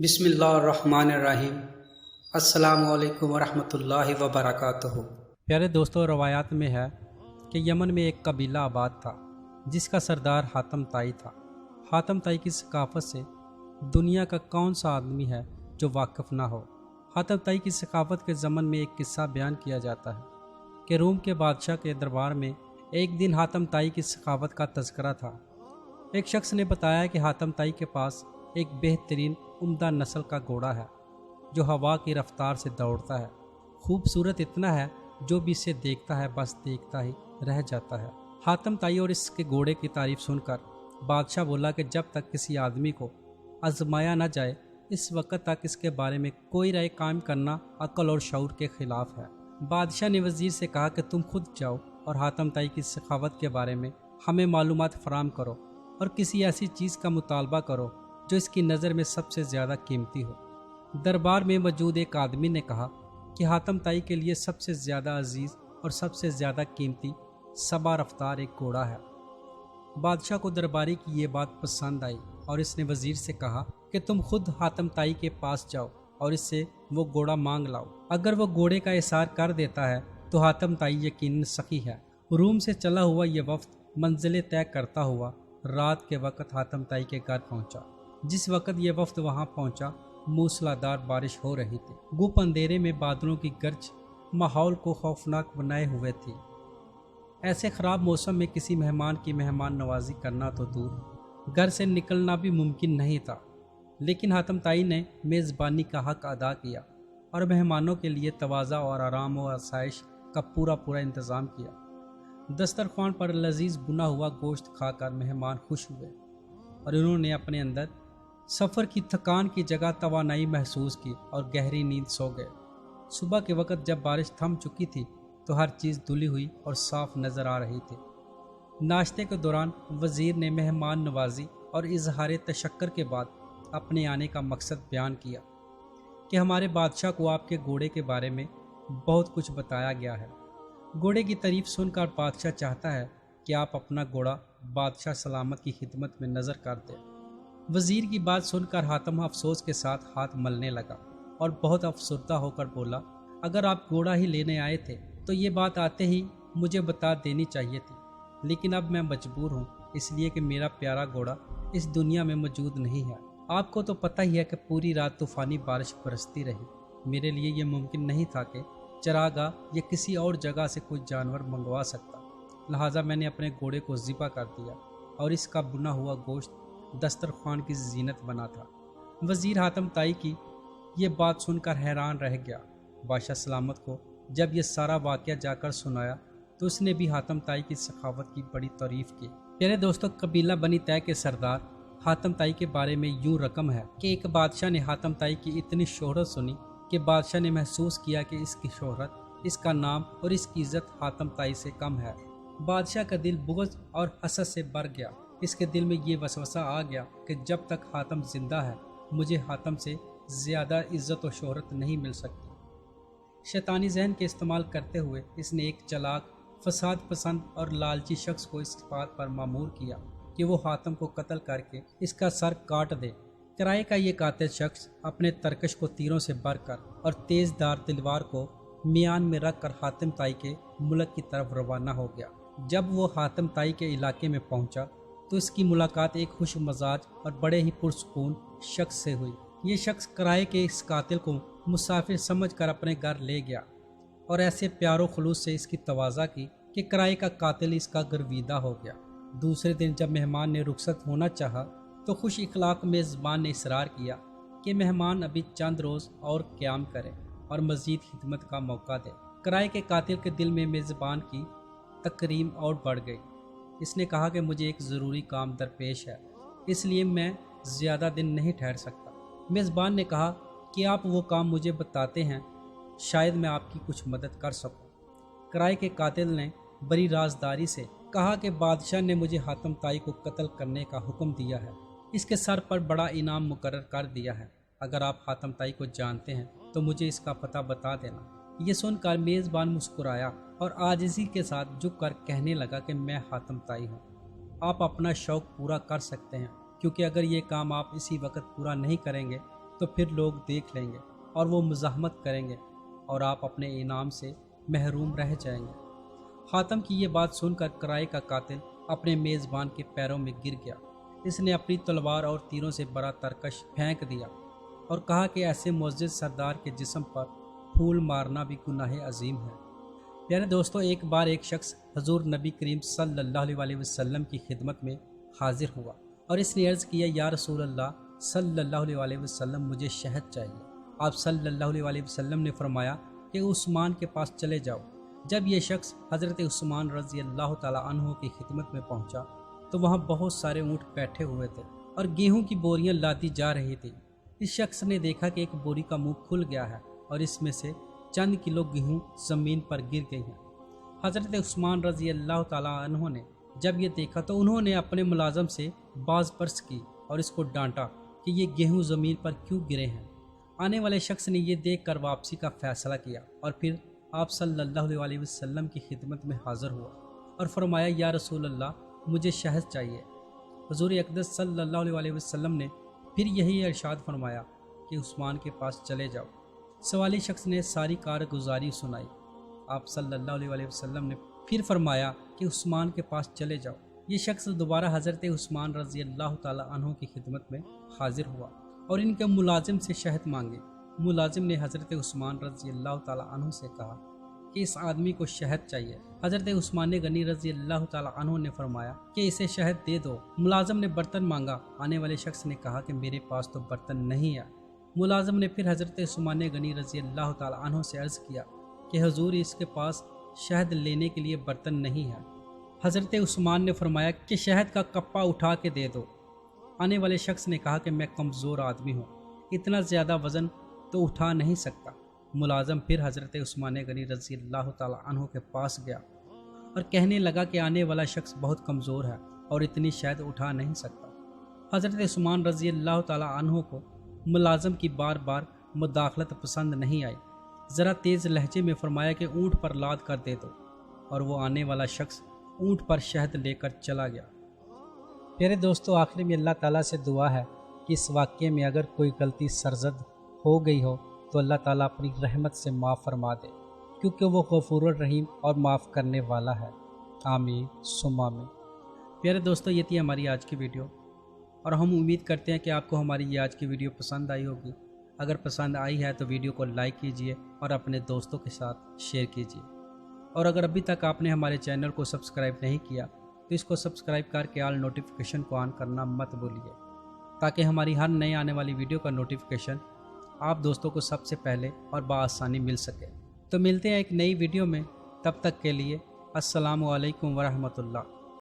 بسم اللہ الرحمن الرحیم۔ السلام علیکم ورحمۃ اللہ وبرکاتہ۔ پیارے دوستوں، روایات میں ہے کہ یمن میں ایک قبیلہ آباد تھا جس کا سردار حاتم طائی تھا۔ حاتم طائی کی ثقافت سے دنیا کا کون سا آدمی ہے جو واقف نہ ہو۔ حاتم طائی کی ثقافت کے ضمن میں ایک قصہ بیان کیا جاتا ہے کہ روم کے بادشاہ کے دربار میں ایک دن حاتم طائی کی ثقافت کا تذکرہ تھا۔ ایک شخص نے بتایا کہ حاتم طائی کے پاس ایک بہترین عمدہ نسل کا گھوڑا ہے جو ہوا کی رفتار سے دوڑتا ہے، خوبصورت اتنا ہے جو بھی اسے دیکھتا ہے بس دیکھتا ہی رہ جاتا ہے۔ حاتم طائی اور اس کے گھوڑے کی تعریف سن کر بادشاہ بولا کہ جب تک کسی آدمی کو آزمایا نہ جائے اس وقت تک اس کے بارے میں کوئی رائے قائم کرنا عقل اور شعور کے خلاف ہے۔ بادشاہ نے وزیر سے کہا کہ تم خود جاؤ اور حاتم طائی کی ثقافت کے بارے میں ہمیں معلومات فراہم کرو اور کسی ایسی چیز کا مطالبہ کرو جو اس کی نظر میں سب سے زیادہ قیمتی ہو۔ دربار میں موجود ایک آدمی نے کہا کہ حاتم طائی کے لیے سب سے زیادہ عزیز اور سب سے زیادہ قیمتی سبا رفتار ایک گھوڑا ہے۔ بادشاہ کو درباری کی یہ بات پسند آئی اور اس نے وزیر سے کہا کہ تم خود حاتم طائی کے پاس جاؤ اور اس سے وہ گھوڑا مانگ لاؤ۔ اگر وہ گھوڑے کا احسار کر دیتا ہے تو حاتم طائی یقیناً سخی ہے۔ روم سے چلا ہوا یہ وفد منزلیں طے کرتا ہوا رات کے وقت حاتم طائی کے گھر پہنچا۔ جس وقت یہ وفد وہاں پہنچا موسلادھار بارش ہو رہی تھی۔ گپ اندھیرے میں بادلوں کی گرج ماحول کو خوفناک بنائے ہوئے تھی۔ ایسے خراب موسم میں کسی مہمان کی مہمان نوازی کرنا تو دور، گھر سے نکلنا بھی ممکن نہیں تھا، لیکن حاتم طائی نے میزبانی کا حق ادا کیا اور مہمانوں کے لیے تواضع اور آرام و آسائش کا پورا انتظام کیا۔ دسترخوان پر لذیذ بنا ہوا گوشت کھا کر مہمان خوش ہوئے اور انہوں نے اپنے اندر سفر کی تھکان کی جگہ توانائی محسوس کی اور گہری نیند سو گئے۔ صبح کے وقت جب بارش تھم چکی تھی تو ہر چیز دھلی ہوئی اور صاف نظر آ رہی تھی۔ ناشتے کے دوران وزیر نے مہمان نوازی اور اظہار تشکر کے بعد اپنے آنے کا مقصد بیان کیا کہ ہمارے بادشاہ کو آپ کے گھوڑے کے بارے میں بہت کچھ بتایا گیا ہے۔ گھوڑے کی تعریف سن کر بادشاہ چاہتا ہے کہ آپ اپنا گھوڑا بادشاہ سلامت کی خدمت میں نظر کر دیں۔ وزیر کی بات سن کر حاتم افسوس کے ساتھ ہاتھ ملنے لگا اور بہت افسردہ ہو کر بولا، اگر آپ گھوڑا ہی لینے آئے تھے تو یہ بات آتے ہی مجھے بتا دینی چاہیے تھی، لیکن اب میں مجبور ہوں اس لیے کہ میرا پیارا گھوڑا اس دنیا میں موجود نہیں ہے۔ آپ کو تو پتہ ہی ہے کہ پوری رات طوفانی بارش برستی رہی۔ میرے لیے یہ ممکن نہیں تھا کہ چراگاہ یا کسی اور جگہ سے کوئی جانور منگوا سکتا، لہٰذا میں نے اپنے گھوڑے کو ذبح کر دیا اور اس کا بنا ہوا گوشت دسترخوان کی زینت بنا تھا۔ وزیر حاتم طائی کی یہ بات سن کر حیران رہ گیا۔ بادشاہ سلامت کو جب یہ سارا واقعہ جا کر سنایا تو اس نے بھی حاتم طائی کی سخاوت کی بڑی تعریف کی۔ پیارے دوستوں، قبیلہ بنی طے کے سردار حاتم طائی کے بارے میں یوں رقم ہے کہ ایک بادشاہ نے حاتم طائی کی اتنی شہرت سنی کہ بادشاہ نے محسوس کیا کہ اس کی شہرت، اس کا نام اور اس کی عزت حاتم طائی سے کم ہے۔ بادشاہ کا دل بغض اور حسد سے بھر گیا۔ اس کے دل میں یہ وسوسہ آ گیا کہ جب تک حاتم زندہ ہے مجھے حاتم سے زیادہ عزت و شہرت نہیں مل سکتی۔ شیطانی ذہن کے استعمال کرتے ہوئے اس نے ایک چلاک، فساد پسند اور لالچی شخص کو اس بات پر مامور کیا کہ وہ حاتم کو قتل کر کے اس کا سر کاٹ دے۔ کرائے کا یہ قاتل شخص اپنے ترکش کو تیروں سے بھر کر اور تیز دار تلوار کو میان میں رکھ کر حاتم طائی کے ملک کی طرف روانہ ہو گیا۔ جب وہ حاتم طائی کے علاقے میں پہنچا تو اس کی ملاقات ایک خوش مزاج اور بڑے ہی پرسکون شخص سے ہوئی۔ یہ شخص کرائے کے اس قاتل کو مسافر سمجھ کر اپنے گھر لے گیا اور ایسے پیار و خلوص سے اس کی تواضع کی کہ کرائے کا قاتل اس کا گرویدہ ہو گیا۔ دوسرے دن جب مہمان نے رخصت ہونا چاہا تو خوش اخلاق میزبان نے اصرار کیا کہ مہمان ابھی چند روز اور قیام کرے اور مزید خدمت کا موقع دے۔ کرائے کے قاتل کے دل میں میزبان کی تکریم اور بڑھ گئی۔ اس نے کہا کہ مجھے ایک ضروری کام درپیش ہے، اس لیے میں زیادہ دن نہیں ٹھہر سکتا۔ میزبان نے کہا کہ آپ وہ کام مجھے بتاتے ہیں، شاید میں آپ کی کچھ مدد کر سکوں۔ کرائے کے قاتل نے بڑی رازداری سے کہا کہ بادشاہ نے مجھے حاتم طائی کو قتل کرنے کا حکم دیا ہے، اس کے سر پر بڑا انعام مقرر کر دیا ہے۔ اگر آپ حاتم طائی کو جانتے ہیں تو مجھے اس کا پتہ بتا دینا۔ یہ سن کر میزبان مسکرایا اور عاجزی کے ساتھ جھک کر کہنے لگا کہ میں حاتم طائی ہوں، آپ اپنا شوق پورا کر سکتے ہیں، کیونکہ اگر یہ کام آپ اسی وقت پورا نہیں کریں گے تو پھر لوگ دیکھ لیں گے اور وہ مزاحمت کریں گے اور آپ اپنے انعام سے محروم رہ جائیں گے۔ حاتم کی یہ بات سن کر کرائے کا قاتل اپنے میزبان کے پیروں میں گر گیا۔ اس نے اپنی تلوار اور تیروں سے بڑا ترکش پھینک دیا اور کہا کہ ایسے معزز سردار کے جسم پر پھول مارنا بھی گناہ عظیم ہے۔ پیارے دوستو، ایک بار ایک شخص حضور نبی کریم صلی اللہ علیہ وسلم کی خدمت میں حاضر ہوا اور اس نے عرض کیا، یا رسول اللہ صلی اللہ علیہ وسلم، مجھے شہد چاہیے۔ آپ صلی اللہ علیہ وسلم نے فرمایا کہ عثمان کے پاس چلے جاؤ۔ جب یہ شخص حضرت عثمان رضی اللہ تعالیٰ عنہ کی خدمت میں پہنچا تو وہاں بہت سارے اونٹ بیٹھے ہوئے تھے اور گیہوں کی بوریاں لادی جا رہی تھی۔ اس شخص نے دیکھا کہ ایک بوری کا منہ کھل گیا ہے اور اس میں سے چند کلو گیہوں زمین پر گر گئی ہیں۔ حضرت عثمان رضی اللہ تعالیٰ عنہ نے جب یہ دیکھا تو انہوں نے اپنے ملازم سے باز پرس کی اور اس کو ڈانٹا کہ یہ گیہوں زمین پر کیوں گرے ہیں۔ آنے والے شخص نے یہ دیکھ کر واپسی کا فیصلہ کیا اور پھر آپ صلی اللہ علیہ وسلم کی خدمت میں حاضر ہوا اور فرمایا، یا رسول اللہ، مجھے شہد چاہیے۔ حضور اقدس صلی اللہ علیہ وسلم نے پھر یہی ارشاد فرمایا کہ عثمان کے پاس چلے جاؤ۔ سوالی شخص نے ساری کارگزاری سنائی۔ آپ صلی اللہ علیہ وسلم نے پھر فرمایا کہ عثمان کے پاس چلے جاؤ۔ یہ شخص دوبارہ حضرت عثمان رضی اللہ تعالیٰ عنہ کی خدمت میں حاضر ہوا اور ان کے ملازم سے شہد مانگے۔ ملازم نے حضرت عثمان رضی اللہ تعالیٰ عنہ سے کہا کہ اس آدمی کو شہد چاہیے۔ حضرت عثمان غنی رضی اللہ تعالیٰ عنہ نے فرمایا کہ اسے شہد دے دو۔ ملازم نے برتن مانگا۔ آنے والے شخص نے کہا کہ میرے پاس تو برتن نہیں ہے۔ ملازم نے پھر حضرت عثمان غنی رضی اللہ تعالیٰ عنہ سے عرض کیا کہ حضور، اس کے پاس شہد لینے کے لیے برتن نہیں ہے۔ حضرت عثمان نے فرمایا کہ شہد کا کپا اٹھا کے دے دو۔ آنے والے شخص نے کہا کہ میں کمزور آدمی ہوں، اتنا زیادہ وزن تو اٹھا نہیں سکتا۔ ملازم پھر حضرت عثمان غنی رضی اللہ تعالیٰ عنہ کے پاس گیا اور کہنے لگا کہ آنے والا شخص بہت کمزور ہے اور اتنی شہد اٹھا نہیں سکتا۔ حضرت عثمان رضی اللہ تعالیٰ عنہ کو ملازم کی بار بار مداخلت پسند نہیں آئی۔ ذرا تیز لہجے میں فرمایا کہ اونٹ پر لاد کر دے دو، اور وہ آنے والا شخص اونٹ پر شہد لے کر چلا گیا۔ پیارے دوستو، آخر میں اللہ تعالیٰ سے دعا ہے کہ اس واقعے میں اگر کوئی غلطی سرزد ہو گئی ہو تو اللہ تعالیٰ اپنی رحمت سے معاف فرما دے، کیونکہ وہ غفور الرحیم اور معاف کرنے والا ہے۔ آمین ثم آمین۔ پیارے دوستو، یہ تھی ہماری آج کی ویڈیو اور ہم امید کرتے ہیں کہ آپ کو ہماری یہ آج کی ویڈیو پسند آئی ہوگی۔ اگر پسند آئی ہے تو ویڈیو کو لائک کیجئے اور اپنے دوستوں کے ساتھ شیئر کیجئے، اور اگر ابھی تک آپ نے ہمارے چینل کو سبسکرائب نہیں کیا تو اس کو سبسکرائب کر کے آل نوٹیفیکیشن کو آن کرنا مت بھولیے، تاکہ ہماری ہر نئے آنے والی ویڈیو کا نوٹیفیکیشن آپ دوستوں کو سب سے پہلے اور بآسانی مل سکے۔ تو ملتے ہیں ایک نئی ویڈیو میں، تب تک کے لیے السلام علیکم ورحمۃ اللہ۔